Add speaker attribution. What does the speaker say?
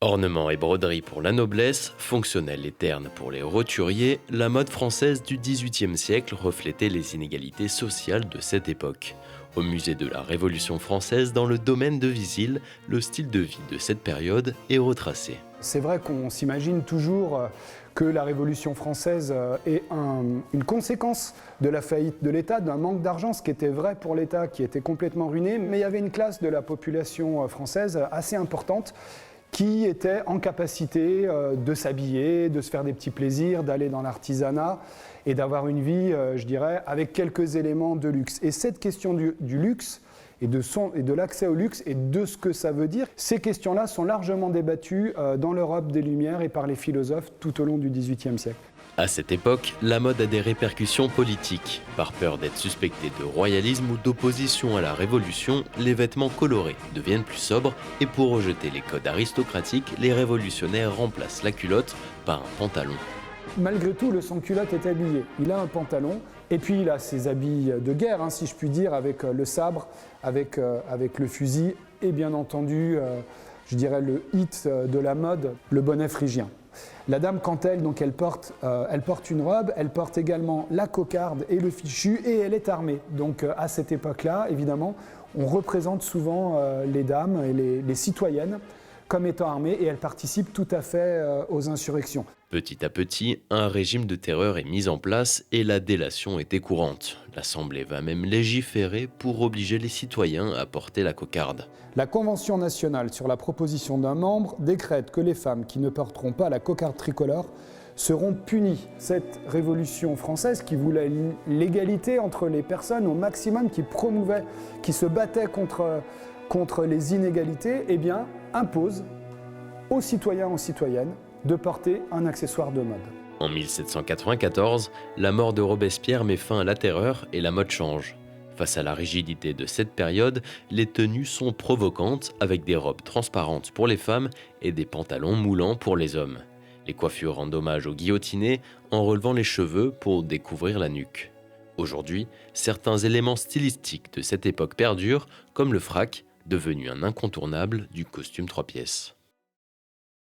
Speaker 1: Ornements et broderies pour la noblesse, fonctionnels et ternes pour les roturiers, la mode française du XVIIIe siècle reflétait les inégalités sociales de cette époque. Au musée de la Révolution française, dans le domaine de Visil, le style de vie de cette période est retracé.
Speaker 2: C'est vrai qu'on s'imagine toujours que la Révolution française est une conséquence de la faillite de l'État, d'un manque d'argent, ce qui était vrai pour l'État qui était complètement ruiné, mais il y avait une classe de la population française assez importante qui était en capacité de s'habiller, de se faire des petits plaisirs, d'aller dans l'artisanat et d'avoir une vie, je dirais, avec quelques éléments de luxe. Et cette question du luxe et de l'accès au luxe et de ce que ça veut dire, ces questions-là sont largement débattues dans l'Europe des Lumières et par les philosophes tout au long du XVIIIe siècle.
Speaker 1: À cette époque, la mode a des répercussions politiques. Par peur d'être suspecté de royalisme ou d'opposition à la Révolution, les vêtements colorés deviennent plus sobres et pour rejeter les codes aristocratiques, les révolutionnaires remplacent la culotte par un pantalon.
Speaker 2: Malgré tout, le sans-culotte est habillé. Il a un pantalon et puis il a ses habits de guerre, si je puis dire, avec le sabre, avec le fusil et bien entendu, je dirais le hit de la mode, le bonnet phrygien. La dame, quand elle porte une robe, elle porte également la cocarde et le fichu et elle est armée. Donc à cette époque-là, évidemment, on représente souvent les dames et les citoyennes comme étant armées et elles participent tout à fait aux insurrections.
Speaker 1: Petit à petit, un régime de terreur est mis en place et la délation était courante. L'Assemblée va même légiférer pour obliger les citoyens à porter la cocarde.
Speaker 2: La Convention nationale, sur la proposition d'un membre, décrète que les femmes qui ne porteront pas la cocarde tricolore seront punies. Cette révolution française qui voulait l'égalité entre les personnes au maximum, qui promouvait, qui se battait contre les inégalités, eh bien, impose aux citoyens, aux citoyennes, de porter un accessoire de mode.
Speaker 1: En 1794, la mort de Robespierre met fin à la terreur et la mode change. Face à la rigidité de cette période, les tenues sont provocantes avec des robes transparentes pour les femmes et des pantalons moulants pour les hommes. Les coiffures rendent hommage aux guillotinés en relevant les cheveux pour découvrir la nuque. Aujourd'hui, certains éléments stylistiques de cette époque perdurent, comme le frac, devenu un incontournable du costume 3 pièces.